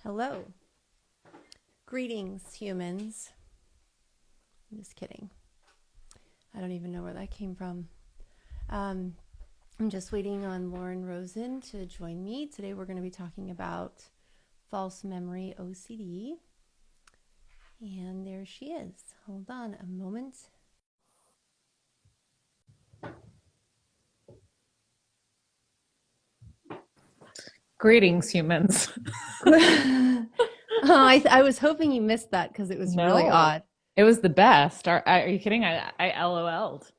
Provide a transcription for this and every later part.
Hello. Greetings, humans. I'm just kidding. I don't even know where that came from. I'm just waiting on Lauren Rosen to join me. Today we're going to be talking about false memory OCD. And there she is. Hold on a moment. Greetings, humans. I was hoping you missed that because it was really odd. It was the best. Are you kidding? I LOL'd.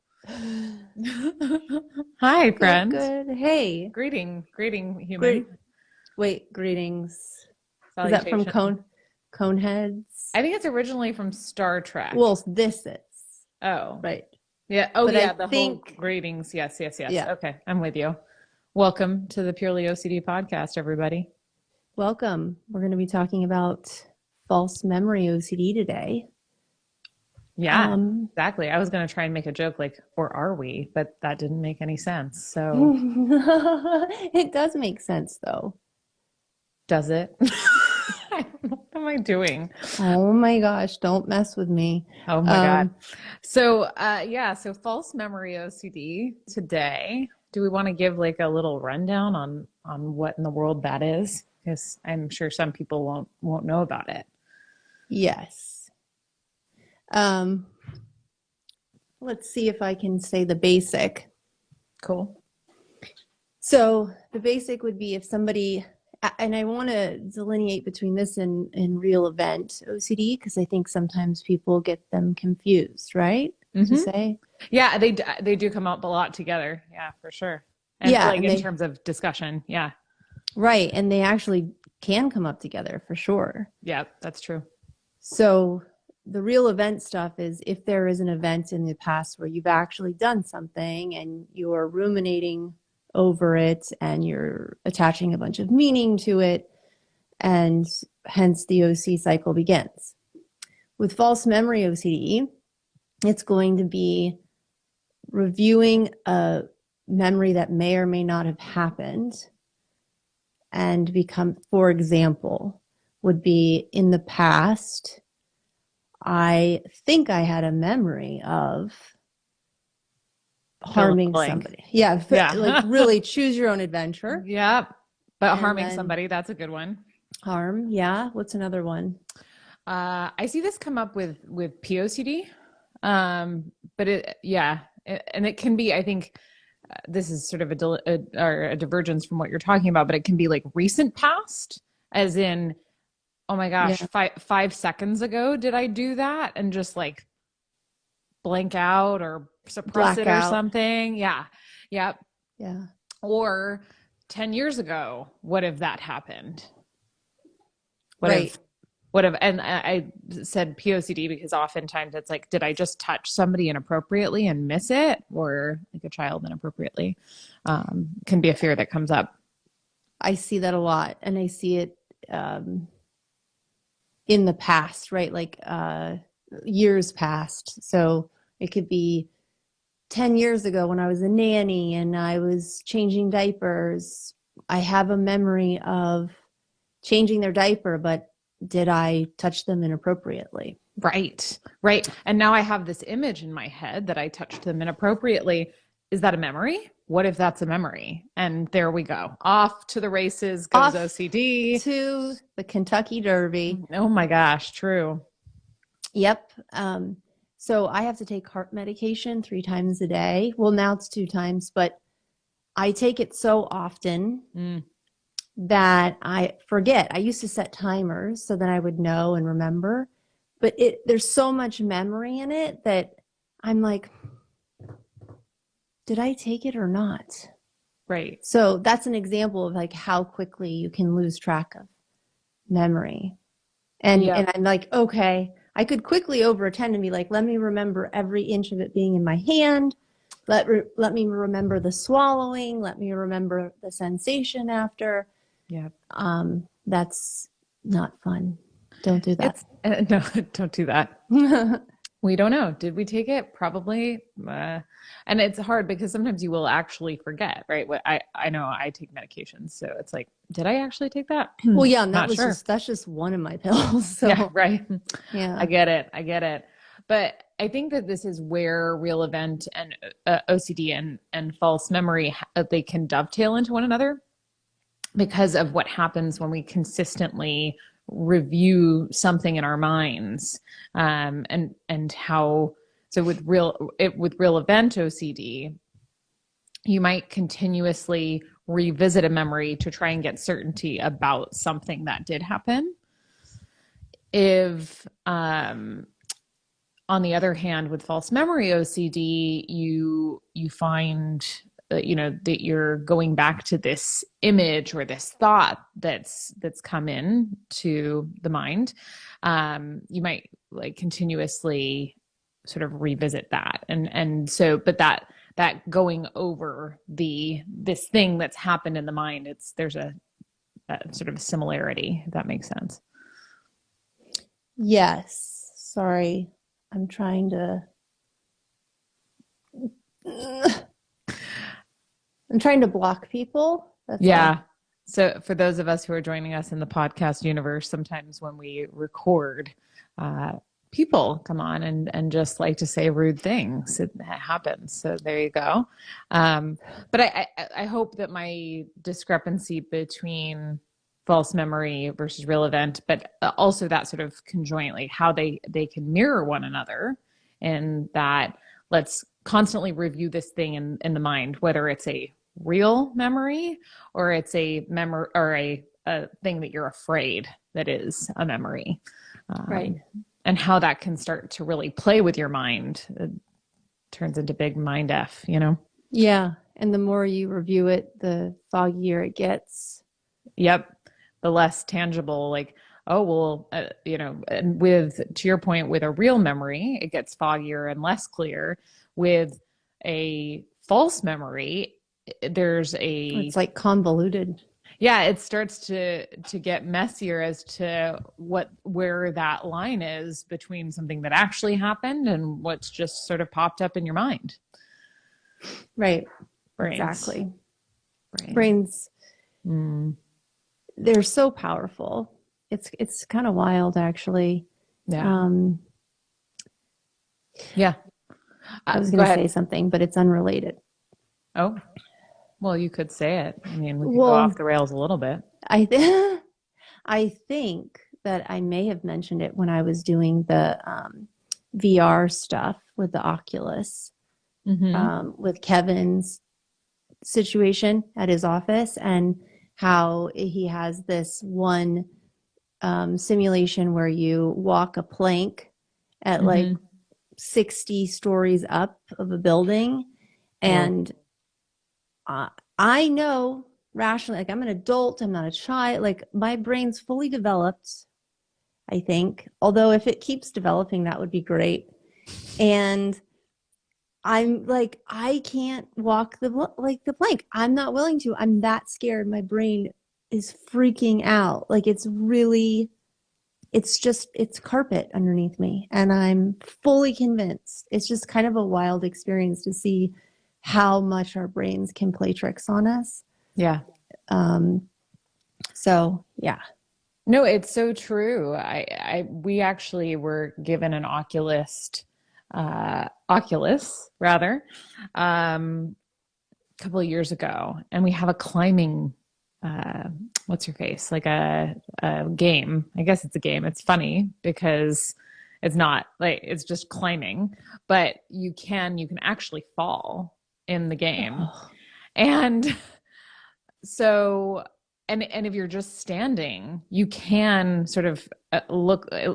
Hi, friend. Good. Hey. Greeting, human. Greetings. Is that Salutation. from Coneheads? I think it's originally from Star Trek. Well, this is. Oh. Right. Yeah. Oh, But yeah. I think, whole greetings. Yes. Yeah. Okay. I'm with you. Welcome to the Purely OCD podcast, everybody. Welcome. We're going to be talking about false memory OCD today. Yeah, exactly. I was going to try and make a joke like, or are we? But that didn't make any sense. So It does make sense, though. does it? What am I doing? Oh my gosh, don't mess with me. Oh my God. So, so false memory OCD today. Do we want to give like a little rundown on what in the world that is? Because I'm sure some people won't know about it. Yes. Let's see if I can say the basic. Cool. So the basic would be if somebody, and I want to delineate between this and real event OCD, because I think sometimes people get them confused, right? Mm-hmm. To say. Yeah, they do come up a lot together. Yeah, for sure. And yeah, like in terms of discussion. Yeah. Right. And they actually can come up together for sure. Yeah, that's true. So the real event stuff is if there is an event in the past where you've actually done something and you're ruminating over it and you're attaching a bunch of meaning to it, and hence the OC cycle begins. With false memory OCD, it's going to be reviewing a memory that may or may not have happened and become, for example, would be in the past, I think I had a memory of harming somebody. Yeah. Like really choose your own adventure. Yeah. But harming somebody, that's a good one. Harm. Yeah. What's another one? I see this come up with POCD. But it can be, I think this is sort of a divergence from what you're talking about, but it can be like recent past, as in, oh my gosh, 5 seconds ago, did I do that? And just like blank out or suppress it or something. Yeah. Yep. Yeah. Or 10 years ago, what if that happened? And I said POCD because oftentimes it's like, did I just touch somebody inappropriately and miss it? Or like a child inappropriately, can be a fear that comes up. I see that a lot. And I see it in the past, right? Like years past. So it could be 10 years ago when I was a nanny and I was changing diapers. I have a memory of changing their diaper, but did I touch them inappropriately? Right. And now I have this image in my head that I touched them inappropriately. Is that a memory? What if that's a memory? And there we go. Off to the races goes OCD. To the Kentucky Derby. Oh my gosh, true. Yep. So I have to take heart medication 3 times a day. Well, now it's 2 times, but I take it so often that I forget. I used to set timers so that I would know and remember, but there's so much memory in it that I'm like, did I take it or not? Right. So that's an example of like how quickly you can lose track of memory. And I'm like, okay, I could quickly overattend and be like, let me remember every inch of it being in my hand. Let me remember the swallowing. Let me remember the sensation after. Yeah. That's not fun. Don't do that. No, don't do that. We don't know. Did we take it? Probably. And it's hard because sometimes you will actually forget, right? I know I take medications, so it's like Did I actually take that? Well, yeah, and Not sure. that's just one of my pills. So Yeah, right. yeah. I get it. I get it. But I think that this is where real event and OCD and false memory, they can dovetail into one another because of what happens when we consistently review something in our minds, and how. So with real event OCD, you might continuously revisit a memory to try and get certainty about something that did happen. If on the other hand, with false memory OCD, you find that you're going back to this image or this thought that's come in to the mind. You might like continuously sort of revisit that, and so, but that going over this thing that's happened in the mind, there's a sort of similarity, if that makes sense. Yes. Sorry. I'm trying to block people. That's Yeah. all. So for those of us who are joining us in the podcast universe, sometimes when we record, people come on and just like to say rude things. It happens. So there you go. But I hope that my discrepancy between false memory versus real event, but also that sort of conjointly, how they can mirror one another, and that let's constantly review this thing in the mind, whether it's a real memory or it's a memory or a thing that you're afraid that is a memory. Right. And how that can start to really play with your mind. It turns into big mind F, Yeah. And the more you review it, the foggier it gets. Yep. The less tangible, like, oh, well, and to your point, with a real memory, it gets foggier and less clear. With a false memory, it's like convoluted. Yeah, it starts to get messier as to where that line is between something that actually happened and what's just sort of popped up in your mind. Right. Brains. Exactly. Brains. They're so powerful. It's kind of wild, actually. Yeah. Yeah. I was going to say something, but it's unrelated. Oh, well, you could say it. I mean, we could go off the rails a little bit. I think that I may have mentioned it when I was doing the VR stuff with the Oculus, with Kevin's situation at his office, and how he has this one simulation where you walk a plank at like 60 stories up of a building. And I know rationally, like I'm an adult, I'm not a child, like my brain's fully developed, I think. Although if it keeps developing, that would be great. And I'm like, I can't walk the plank. I'm not willing to. I'm that scared. My brain is freaking out. Like it's carpet underneath me. And I'm fully convinced. It's just kind of a wild experience to see how much our brains can play tricks on us. Yeah. So yeah. No, it's so true. We actually were given an Oculus rather, a couple of years ago, and we have a climbing, what's your face? Like a game. I guess it's a game. It's funny because it's not like, it's just climbing, but you can actually fall in the game. Oh. And so, and if you're just standing, you can sort of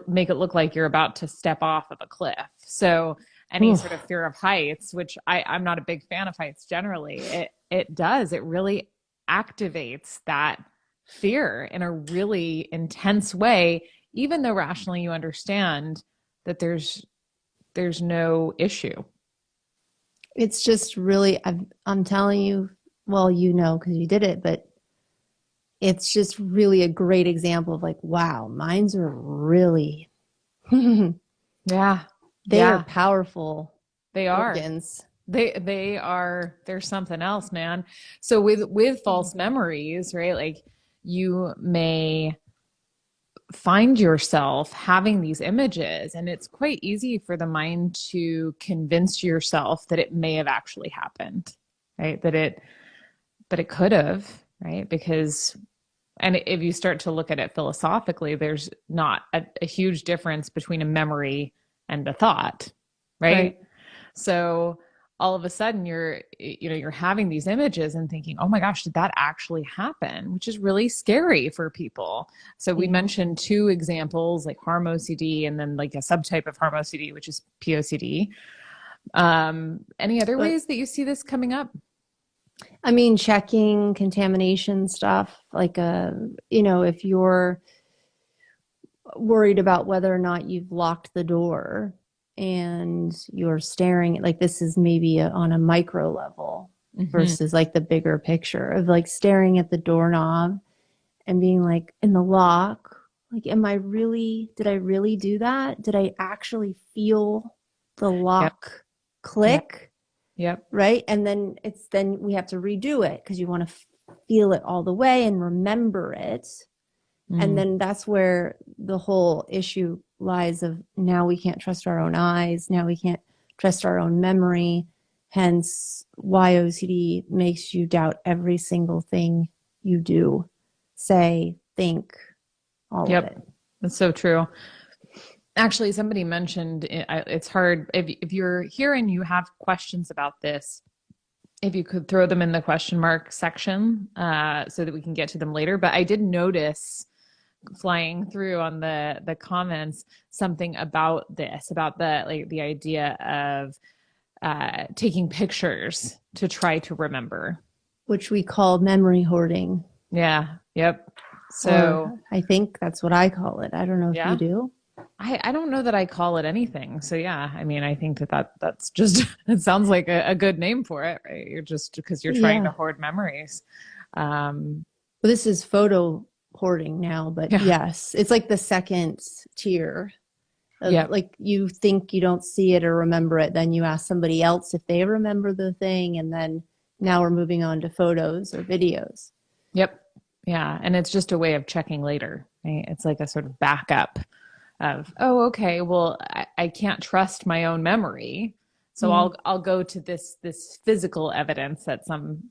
make it look like you're about to step off of a cliff. So any sort of fear of heights, which I'm not a big fan of heights generally, it really activates that fear in a really intense way, even though rationally you understand that there's no issue. It's just really, I'm telling you, well, because you did it, but it's just really a great example of like, wow, minds are really, yeah, they are powerful. They organs. They are, there's something else, man. So with false memories, right? Like you may find yourself having these images, and it's quite easy for the mind to convince yourself that it may have actually happened, right? But it could have, right? Because, and if you start to look at it philosophically, there's not a huge difference between a memory and a thought, right? So all of a sudden you're having these images and thinking, oh my gosh, did that actually happen? Which is really scary for people. So we mentioned two examples, like harm OCD and then like a subtype of harm OCD, which is POCD. Any other ways that you see this coming up? I mean, checking contamination stuff, like, if you're worried about whether or not you've locked the door and you're staring at, like, this is maybe on a micro level versus like the bigger picture of like staring at the doorknob and being like, in the lock, like, did I really do that? Did I actually feel the lock click? Yep. Right. And then we have to redo it because you want to feel it all the way and remember it. And then that's where the whole issue lies of now we can't trust our own eyes. Now we can't trust our own memory. Hence why OCD makes you doubt every single thing you do, say, think, all of it. That's so true. Actually, somebody mentioned it's hard if you're here and you have questions about this, if you could throw them in the question mark section so that we can get to them later. But I did notice flying through on the comments something about this, about the idea of taking pictures to try to remember, which we call memory hoarding. Yeah. Yep. So I think that's what I call it. I don't know if you do. I don't know that I call it anything. So yeah, I mean, I think that's just, it sounds like a good name for it, right? You're just, because you're trying to hoard memories. Well, this is photo hoarding now, but yes, it's like the second tier of like, you think you don't see it or remember it. Then you ask somebody else if they remember the thing. And then now we're moving on to photos or videos. Yep. Yeah. And it's just a way of checking later, right? It's like a sort of backup of, oh, okay, well, I can't trust my own memory. So I'll go to this physical evidence at some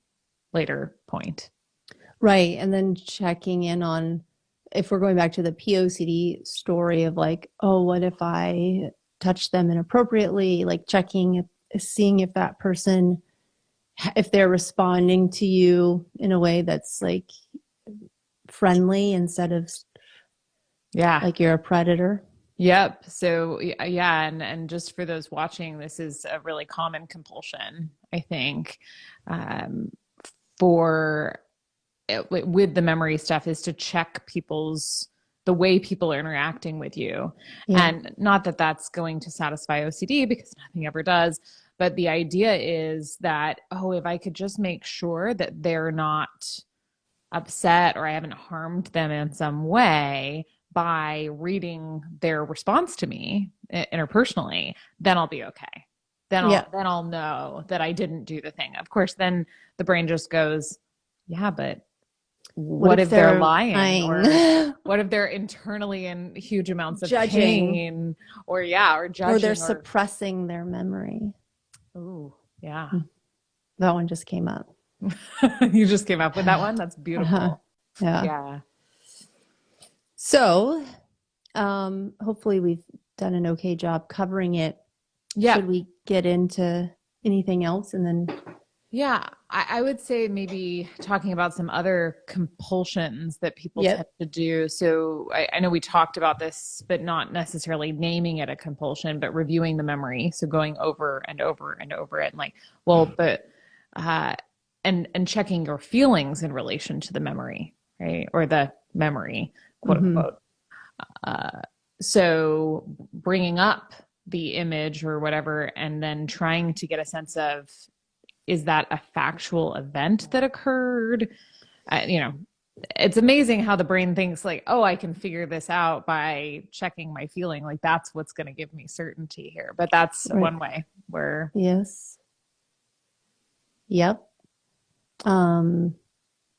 later point. Right. And then checking in on, if we're going back to the POCD story of like, oh, what if I touch them inappropriately? Like checking, seeing if that person, if they're responding to you in a way that's like friendly instead of like you're a predator. Yep. So yeah, and just for those watching, this is a really common compulsion, I think, with the memory stuff, is to check the way people are interacting with you. And not that that's going to satisfy OCD, because nothing ever does. But the idea is that, oh, if I could just make sure that they're not upset or I haven't harmed them in some way by reading their response to me interpersonally, then I'll be okay. Then I'll know that I didn't do the thing. Of course, then the brain just goes, yeah, but what if they're lying? Or what if they're internally in huge amounts of pain, or judging, or they're suppressing their memory. Ooh, yeah. That one just came up. You just came up with that one? That's beautiful. Yeah. So, hopefully we've done an okay job covering it. Should we get into anything else and then? Yeah, I would say maybe talking about some other compulsions that people tend to do. So I know we talked about this, but not necessarily naming it a compulsion, but reviewing the memory. So going over and over and over it, and like, well, but and checking your feelings in relation to the memory, right? Or the memory, quote unquote. So bringing up the image or whatever, and then trying to get a sense of, is that a factual event that occurred? It's amazing how the brain thinks like, oh, I can figure this out by checking my feeling. Like that's what's going to give me certainty here. But that's one way where. Yes. Yep.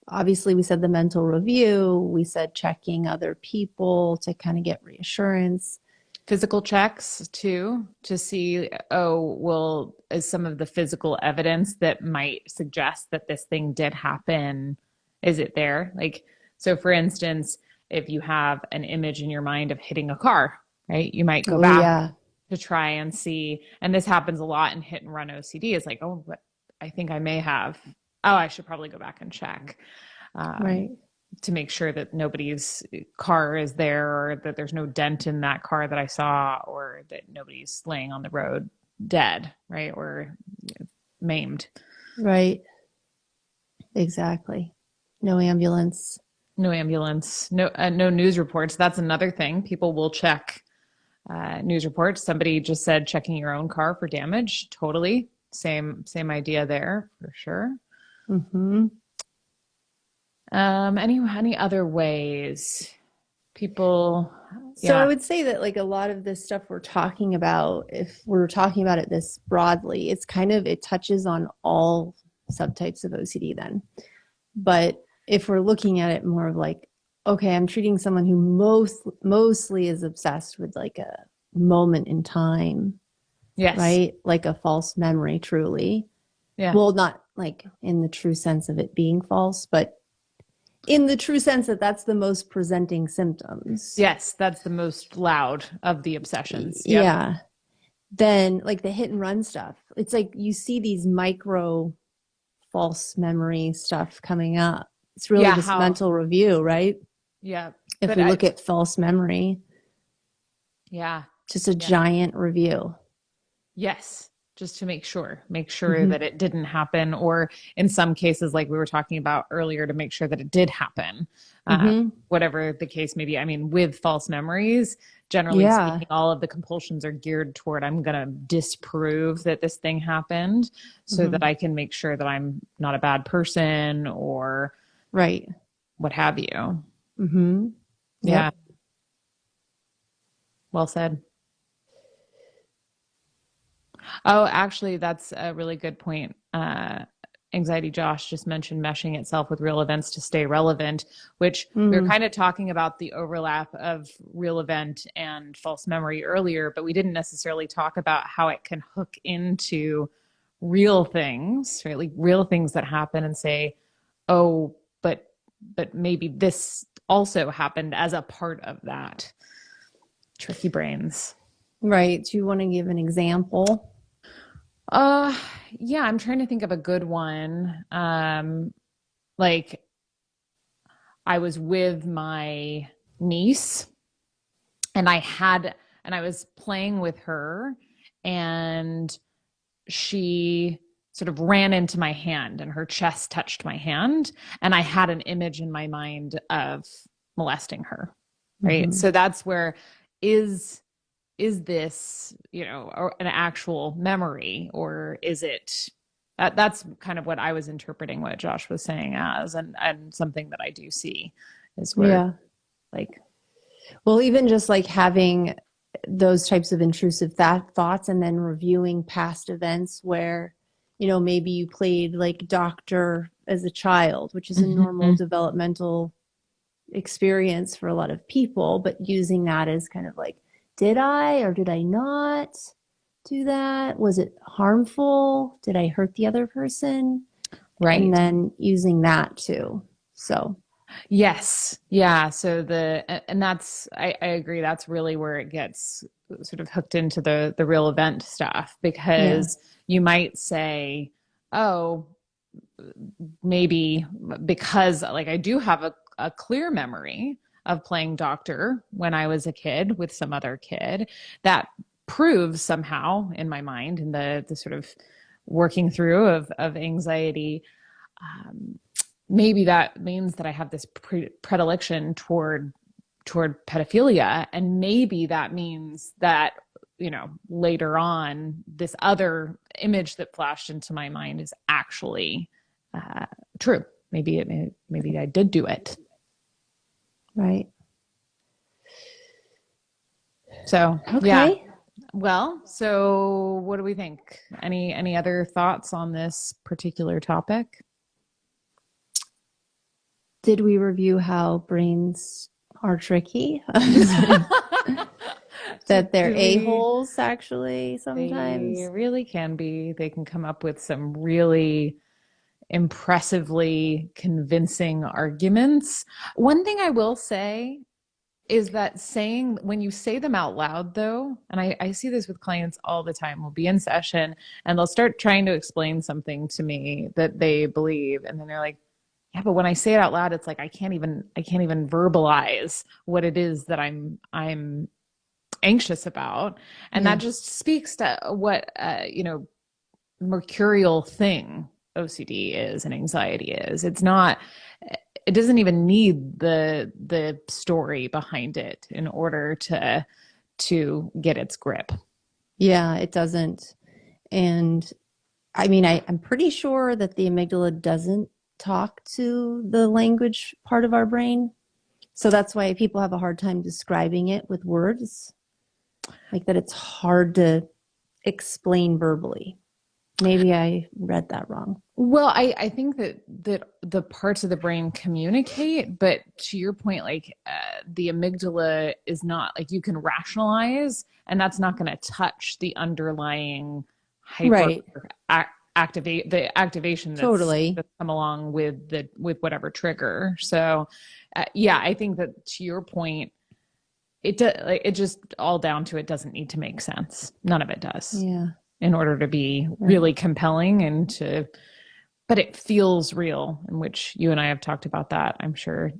obviously we said the mental review, we said checking other people to kind of get reassurance. Physical checks too, to see, oh, well, is some of the physical evidence that might suggest that this thing did happen, is it there? Like, so for instance, if you have an image in your mind of hitting a car, right, you might go Oh back yeah. to try and see, and this happens a lot in hit and run OCD. It's like, oh, but I think I may have, oh, I should probably go back and check. Um, Right. to make sure that nobody's car is there, or that there's no dent in that car that I saw, or that nobody's laying on the road dead, right? Or maimed. Right. Exactly. No ambulance. No ambulance, no news reports. That's another thing. People will check news reports. Somebody just said checking your own car for damage. Totally. Same idea there for sure. Mm-hmm. Any other ways people, So I yeah. would say that like a lot of this stuff we're talking about, if we're talking about it this broadly, it's kind of, it touches on all subtypes of OCD then. But if we're looking at it more of like, okay, I'm treating someone who mostly is obsessed with like a moment in time, Yes. right? Like a false memory, truly. Yeah. Well, not like in the true sense of it being false, but in the true sense that that's the most presenting symptoms. Yes, that's the most loud of the obsessions. Yep. Yeah. Then like the hit and run stuff, it's like you see these micro false memory stuff coming up. It's really Yeah, just how mental review, right? yeah. If But we look at false memory, yeah. just a Yeah. giant review. Yes. Just to make sure Mm-hmm. that it didn't happen, or in some cases, like we were talking about earlier, to make sure that it did happen. Mm-hmm. Whatever the case may be. I mean, with false memories, generally Yeah. speaking, all of the compulsions are geared toward, I'm going to disprove that this thing happened so that Mm-hmm. I can make sure that I'm not a bad person or Right. what have you. Mm-hmm. Yeah. Yep. Well said. Oh, actually, that's a really good point. Anxiety Josh just mentioned meshing itself with real events to stay relevant, which we were Mm. kind of talking about the overlap of real event and false memory earlier, but we didn't necessarily talk about how it can hook into real things, right? Like real things that happen and say, oh, but maybe this also happened as a part of that. Tricky brains. Right. Do you want to give an example? Uh, yeah, I'm trying to think of a good one. Like I was with my niece and I was playing with her, and she sort of ran into my hand and her chest touched my hand, and I had an image in my mind of molesting her, right? Mm-hmm. So that's where is is this, an actual memory, or is it that's kind of what I was interpreting what Josh was saying as, and something that I do see is where Yeah. like, Well, even just like having those types of intrusive thoughts and then reviewing past events where, maybe you played like doctor as a child, which is a normal mhm, developmental experience for a lot of people, but using that as kind of like, did I or did I not do that? Was it harmful? Did I hurt the other person? And right. then using that too. So, Yes. Yeah. So and that's, I agree. That's really where it gets sort of hooked into the real event stuff, yeah. because you might say, oh, maybe because like I do have a clear memory of playing doctor when I was a kid with some other kid, that proves somehow in my mind, in the sort of working through of anxiety, um, maybe that means that I have this predilection toward pedophilia, and maybe that means that later on this other image that flashed into my mind is actually uh, true. Maybe I did do it. Right. So yeah. Okay. Well, so what do we think? Any other thoughts on this particular topic? Did we review how brains are tricky? That they're a-holes actually sometimes? They really can be. They can come up with some really impressively convincing arguments. One thing I will say is that saying, when you say them out loud, though, and I see this with clients all the time, we'll be in session and they'll start trying to explain something to me that they believe. And then they're like, yeah, but when I say it out loud, it's like I can't even verbalize what it is that I'm anxious about. And that just speaks to what mercurial thing OCD is and anxiety is. It's not, it doesn't even need the story behind it in order to get its grip. Yeah, it doesn't. And I mean, I'm pretty sure that the amygdala doesn't talk to the language part of our brain. So that's why people have a hard time describing it with words, like that it's hard to explain verbally. Maybe I read that wrong. Well, I think that the parts of the brain communicate, but to your point, like the amygdala is not, like, you can rationalize, and that's not going to touch the underlying activation that's come along with whatever trigger. So, yeah, I think that to your point, it just all down to, it doesn't need to make sense. None of it does. Yeah. In order to be really compelling but it feels real, in which you and I have talked about that, I'm sure,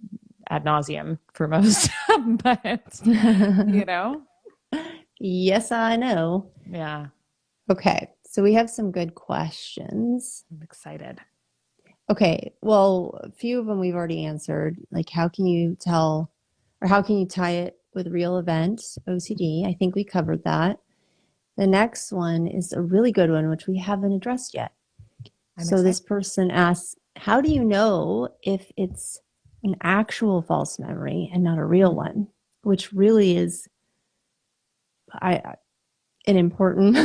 ad nauseum for most, but Yes, I know. Yeah. Okay. So we have some good questions. I'm excited. Okay. Well, a few of them we've already answered. Like, how can you tell, or how can you tie it with real event OCD? I think we covered that. The next one is a really good one, which we haven't addressed yet. So this person asks, how do you know if it's an actual false memory and not a real one? Which really is an important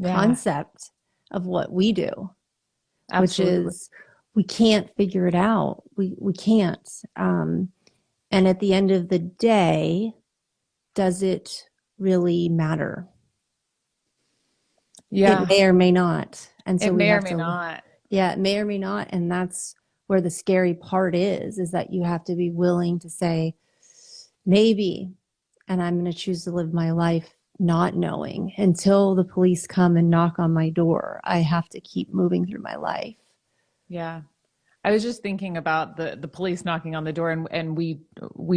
concept of what we do. Absolutely. Which is, we can't figure it out. We can't. And at the end of the day, does it really matter? Yeah. It may or may not. And so it may or may not. Yeah, it may or may not. And that's where the scary part is that you have to be willing to say, maybe, and I'm going to choose to live my life not knowing until the police come and knock on my door. I have to keep moving through my life. Yeah. I was just thinking about the police knocking on the door, and we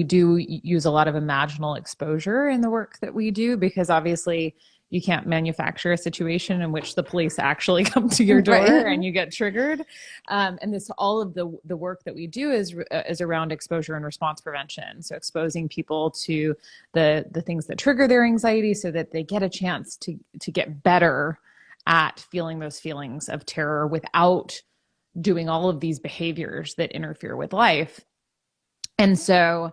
do use a lot of imaginal exposure in the work that we do, because obviously you can't manufacture a situation in which the police actually come to your door and you get triggered. And this, all of the work that we do is around exposure and response prevention. So exposing people to the things that trigger their anxiety so that they get a chance to get better at feeling those feelings of terror without doing all of these behaviors that interfere with life. And so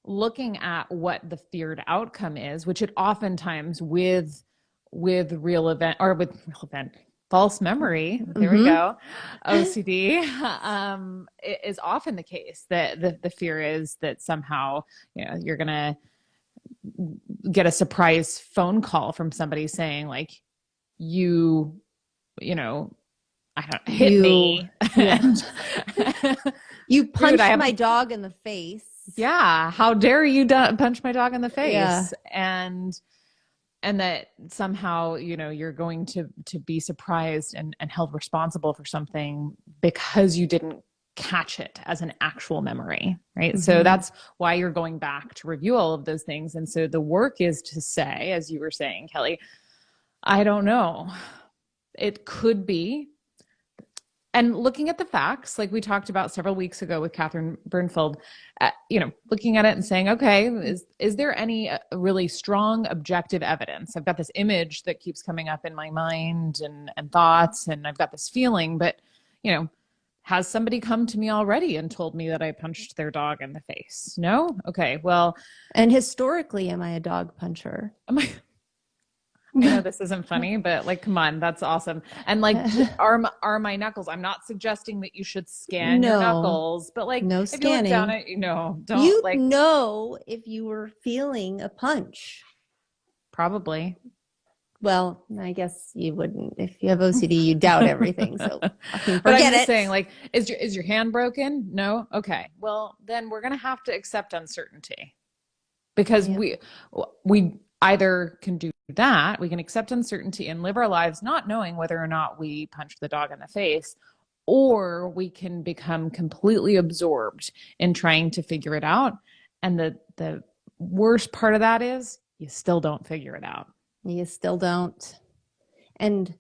looking at what the feared outcome is, which it oftentimes with real event, or with real event, false memory, there we go, OCD, is often the case that the fear is that somehow, you're going to get a surprise phone call from somebody saying, like, you know, I don't hit me. Yeah. You punched my dog in the face. Yeah. How dare you punch my dog in the face? Yeah. And that somehow, you're going to be surprised and held responsible for something because you didn't catch it as an actual memory, right? So that's why you're going back to review all of those things. And so the work is to say, as you were saying, Kelley, I don't know. It could be. And looking at the facts, like we talked about several weeks ago with Catherine Bernfeld, looking at it and saying, okay, is there any really strong objective evidence? I've got this image that keeps coming up in my mind and thoughts, and I've got this feeling, but, has somebody come to me already and told me that I punched their dog in the face? No? Okay, well. And historically, am I a dog puncher? I know this isn't funny, but like, come on, that's awesome. And like, are my knuckles? I'm not suggesting that you should scan your No, knuckles, but like, no if you look down scanning. at, don't You'd like, know if you were feeling a punch. probably. Well, I guess you wouldn't. If you have OCD, you doubt everything. So fucking But I'm forget just it. saying, like, is your hand broken? No? Okay. Well, then we're gonna have to accept uncertainty because Yeah. we either can do that, we can accept uncertainty and live our lives not knowing whether or not we punched the dog in the face, or we can become completely absorbed in trying to figure it out. And the worst part of that is you still don't figure it out. You still don't. And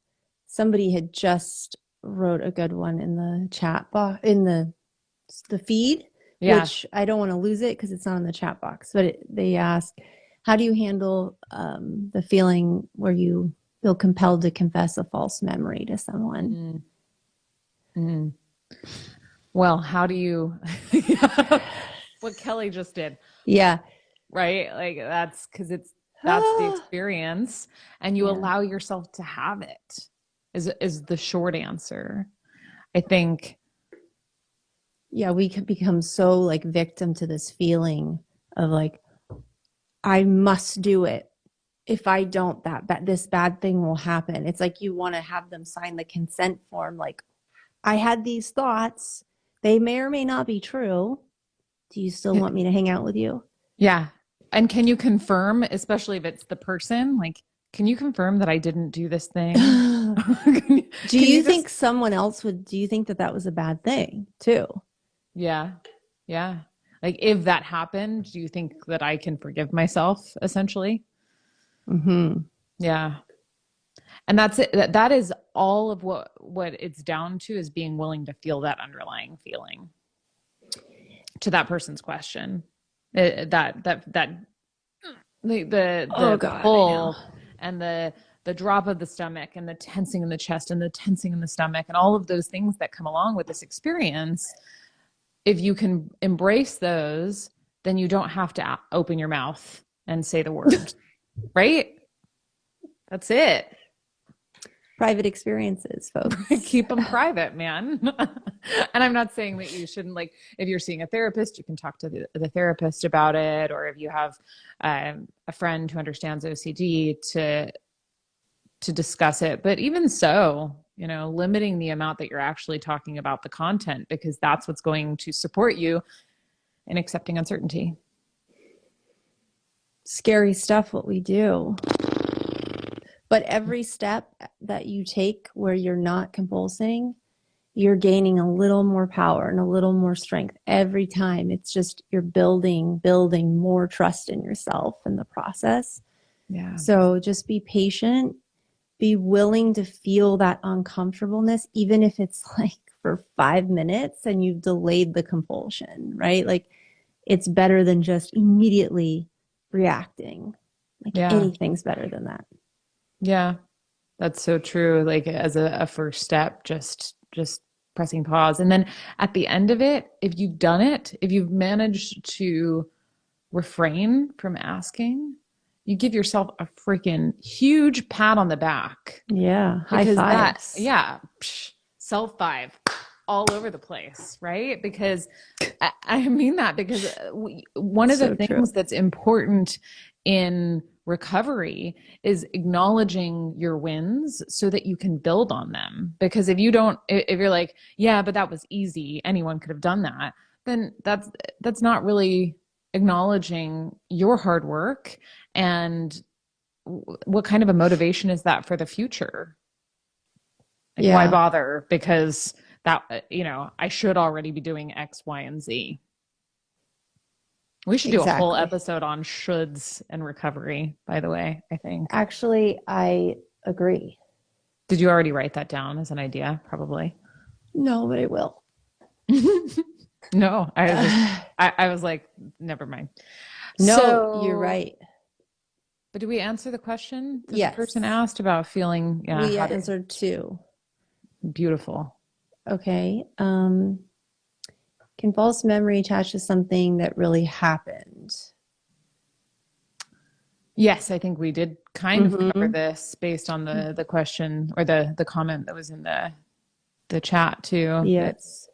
somebody had just wrote a good one in the chat box, in the feed, Yeah. which I don't want to lose it because it's not in the chat box. But they ask, how do you handle the feeling where you feel compelled to confess a false memory to someone? Mm. Well, how do you what Kelley just did, Yeah. right? Like that's because that's the experience, and you Yeah. allow yourself to have it is the short answer. I think. Yeah, we could become so like victim to this feeling of like, I must do it. If I don't, this bad thing will happen. It's like you want to have them sign the consent form. Like, I had these thoughts. They may or may not be true. Do you still want me to hang out with you? Yeah. And can you confirm, especially if it's the person, like, can you confirm that I didn't do this thing? Do you think someone else would, do you think that was a bad thing too? Yeah. Yeah. Like if that happened, do you think that I can forgive myself essentially? Mm-hmm. Yeah. And that's it. That is all of what it's down to is being willing to feel that underlying feeling to that person's question. The God, pull and the drop of the stomach and the tensing in the chest and the tensing in the stomach and all of those things that come along with this experience. If you can embrace those, then you don't have to open your mouth and say the word, right? That's it. Private experiences, folks. Keep them private, man. And I'm not saying that you shouldn't, like, if you're seeing a therapist, you can talk to the therapist about it, or if you have a friend who understands OCD to discuss it. But even so, limiting the amount that you're actually talking about the content, because that's what's going to support you in accepting uncertainty. Scary stuff, what we do. But every step that you take where you're not compulsing, you're gaining a little more power and a little more strength every time. It's just you're building more trust in yourself in the process. Yeah. So just be patient, be willing to feel that uncomfortableness, even if it's like for 5 minutes and you've delayed the compulsion, right? Like it's better than just immediately reacting. Like anything's better than that. Yeah, that's so true. Like as a first step, just pressing pause. And then at the end of it, if you've done it, if you've managed to refrain from asking, you give yourself a freaking huge pat on the back. Yeah, high fives. Self five all over the place, right? Because I mean that because one of the things that's important in recovery is acknowledging your wins so that you can build on them. Because if you're like, yeah, but that was easy, anyone could have done that, then that's not really acknowledging your hard work. And what kind of a motivation is that for the future? Like, why bother? Because that, I should already be doing X, Y, and Z. We should do a whole episode on shoulds and recovery, by the way, I think. Actually, I agree. Did you already write that down as an idea? Probably. No, but I will. No, I was like, never mind. No, so, you're right. But did we answer the question that the person asked about feeling? Yeah, we answered 2. Beautiful. Okay. Can false memory attach to something that really happened? Yes, I think we did kind of cover Mm-hmm. this based on the question or the comment that was in the chat too, that Yes.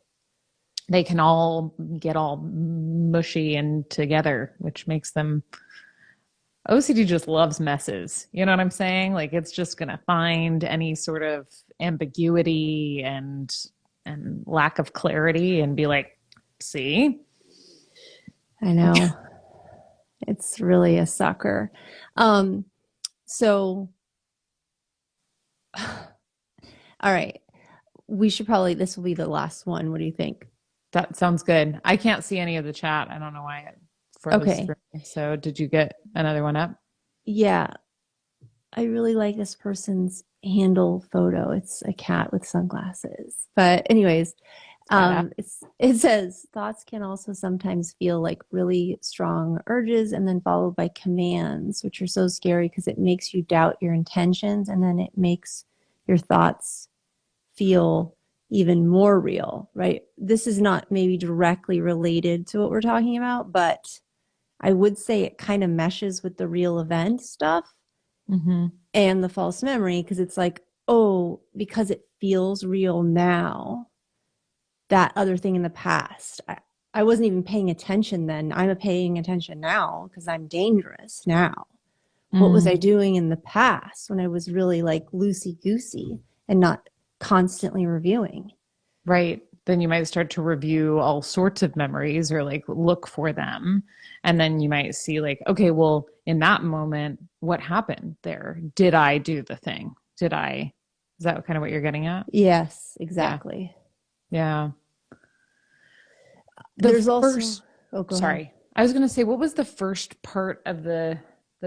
they can all get all mushy and together, which makes them OCD just loves messes. You know what I'm saying? Like it's just going to find any sort of ambiguity and lack of clarity and be like, "See?" I know. It's really a sucker. Um, so, all right. We should probably, this will be the last one. What do you think? That sounds good. I can't see any of the chat. I don't know why it froze Okay. for me. So, did you get another one up? Yeah. I really like this person's handle photo. It's a cat with sunglasses. But anyways, It's badass. it says thoughts can also sometimes feel like really strong urges and then followed by commands, which are so scary because it makes you doubt your intentions and then it makes your thoughts feel even more real, right? This is not maybe directly related to what we're talking about, but I would say it kind of meshes with the real event stuff Mm-hmm. and the false memory because it's like, oh, because it feels real now, that other thing in the past. I wasn't even paying attention then. I'm paying attention now because I'm dangerous now. What was I Mm, doing in the past when I was really like loosey goosey and not constantly reviewing? right. Then you might start to review all sorts of memories or like look for them. And then you might see, like, okay, well, in that moment, what happened there? Did I do the thing? Did I? Is that kind of what you're getting at? Yes, Yeah. exactly. Yeah. The There's also, first, oh, go ahead. sorry, I was going to say, what was the first part of the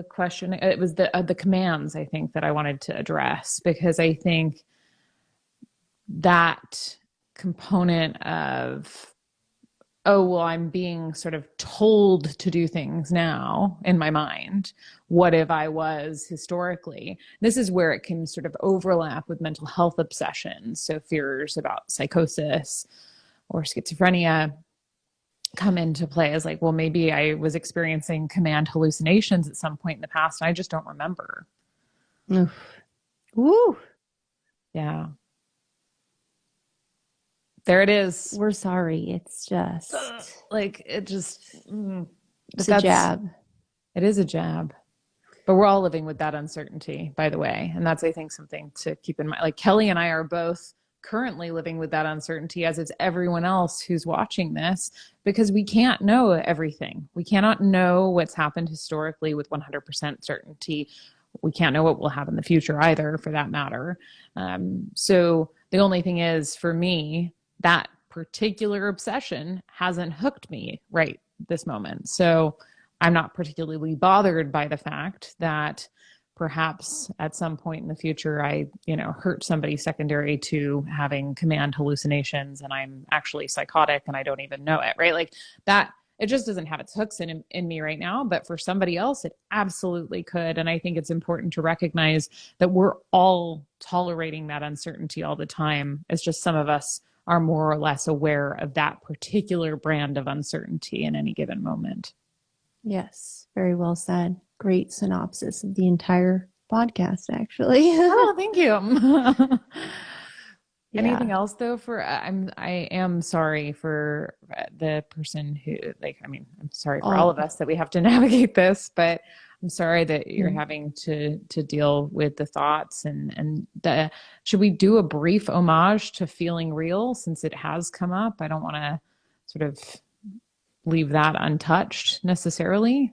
question? It was the commands, I think, that I wanted to address because I think that component of, oh, well, I'm being sort of told to do things now in my mind. What if I was historically? This is where it can sort of overlap with mental health obsessions. So fears about psychosis or schizophrenia come into play as like, well, maybe I was experiencing command hallucinations at some point in the past and I just don't remember. Oof. Woo. Yeah. There it is. We're sorry. It's just, Like it just, but it's a jab. it is a jab. But we're all living with that uncertainty, by the way. And that's, I think, something to keep in mind. Like Kelley and I are both currently living with that uncertainty, as is everyone else who's watching this, because we can't know everything. We cannot know what's happened historically with 100% certainty. We can't know what will happen in the future either, for that matter. So the only thing is, for me, that particular obsession hasn't hooked me right this moment. So I'm not particularly bothered by the fact that perhaps at some point in the future I, hurt somebody secondary to having command hallucinations and I'm actually psychotic and I don't even know it, right? Like that, it just doesn't have its hooks in me right now, but for somebody else it absolutely could. And I think it's important to recognize that we're all tolerating that uncertainty all the time. It's just some of us are more or less aware of that particular brand of uncertainty in any given moment. Yes, very well said. Great synopsis of the entire podcast, actually. Oh, thank you. Anything Yeah. else though I am sorry for the person who, like, I mean, I'm sorry for all of All. us that we have to navigate this, but I'm sorry that you're Mm. having to deal with the thoughts and the should we do a brief homage to feeling real since it has come up? I don't want to sort of leave that untouched necessarily,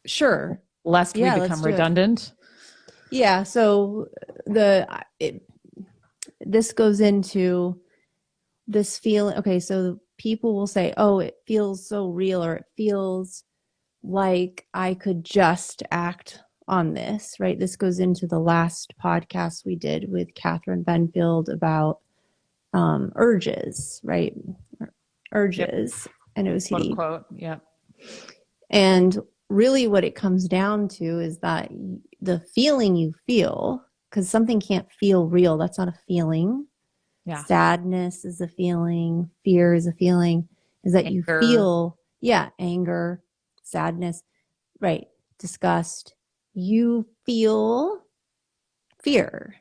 Sure. lest we Yeah, let's become do it. redundant. Yeah, so this goes into this feeling. Okay, so people will say, "Oh, it feels so real," or "It feels like I could just act on this," right? This goes into the last podcast we did with Catherine Benfield about urges, right? Yep. Urges and Quote OCD. unquote. Yep. And really, what it comes down to is that the feeling you feel, because something can't feel real, that's not a feeling. Yeah. Sadness is a feeling, fear is a feeling, is that you Anger. feel, yeah, anger, sadness, right? disgust, you feel fear.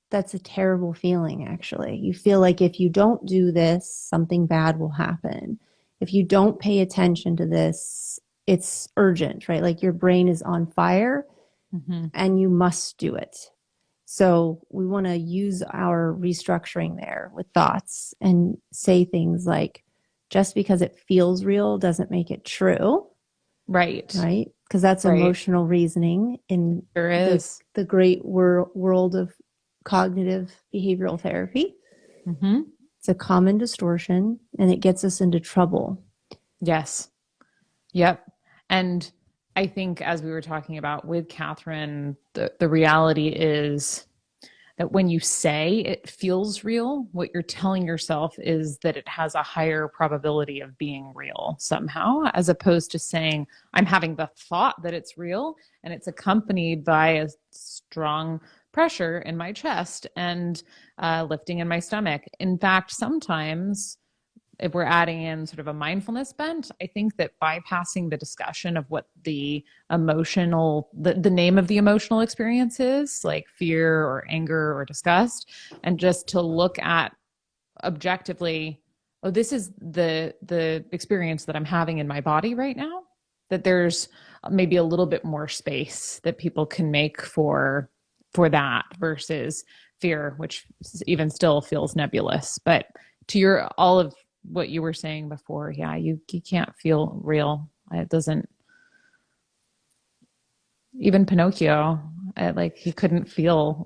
That's a terrible feeling, actually. You feel like if you don't do this, something bad will happen. If you don't pay attention to this, it's urgent, right? Like your brain is on fire and you must do it. So we want to use our restructuring there with thoughts and say things like, just because it feels real doesn't make it true. Right. Right? Because that's emotional reasoning in the great world of cognitive behavioral therapy. It's a common distortion and it gets us into trouble. Yes. Yep. And I think, as we were talking about with Catherine, the reality is that when you say it feels real, what you're telling yourself is that it has a higher probability of being real somehow, as opposed to saying, I'm having the thought that it's real and it's accompanied by a strong pressure in my chest and lifting in my stomach. In fact, sometimes if we're adding in sort of a mindfulness bent, I think that bypassing the discussion of what the the name of the emotional experience is, like fear or anger or disgust, and just to look at objectively, oh, this is the experience that I'm having in my body right now, that there's maybe a little bit more space that people can make for that versus fear, which even still feels nebulous. But to all of what you were saying before, yeah, you can't feel real. It doesn't. Even Pinocchio, he couldn't feel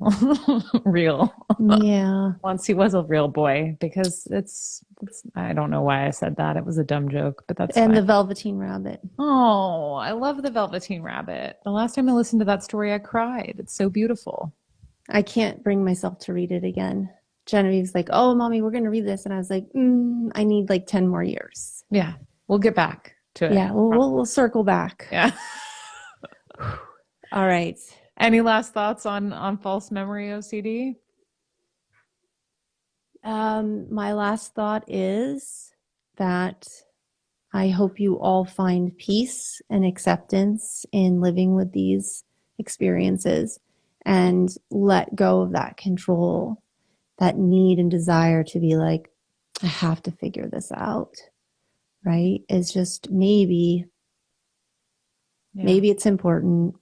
real. Yeah. Once he was a real boy, because it's I don't know why I said that. It was a dumb joke, but that's and fine. The Velveteen Rabbit. Oh, I love the Velveteen Rabbit. The last time I listened to that story, I cried. It's so beautiful. I can't bring myself to read it again. Genevieve's like, oh, mommy, we're going to read this. And I was like, I need like 10 more years. Yeah. We'll get back to it. Yeah. We'll circle back. Yeah. All right. Any last thoughts on false memory OCD? My last thought is that I hope you all find peace and acceptance in living with these experiences and let go of that control, that need and desire to be like, I have to figure this out, right? It's just maybe it's important,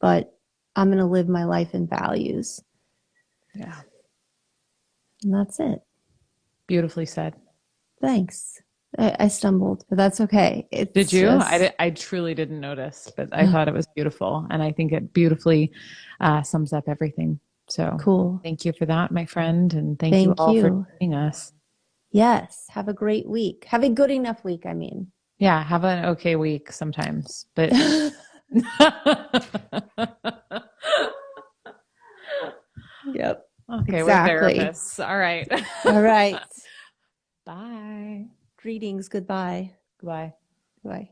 but I'm going to live my life in values. Yeah. And that's it. Beautifully said. Thanks. I stumbled, but that's okay. Did you? I truly didn't notice, but I thought it was beautiful. And I think it beautifully sums up everything. So cool. Thank you for that, my friend. And thank you all for joining us. Yes. Have a great week. Have a good enough week, I mean. Yeah. Have an okay week sometimes, but. Yep. Okay. Exactly. We're therapists. All right. All right. Bye. Greetings. Goodbye. Goodbye. Bye.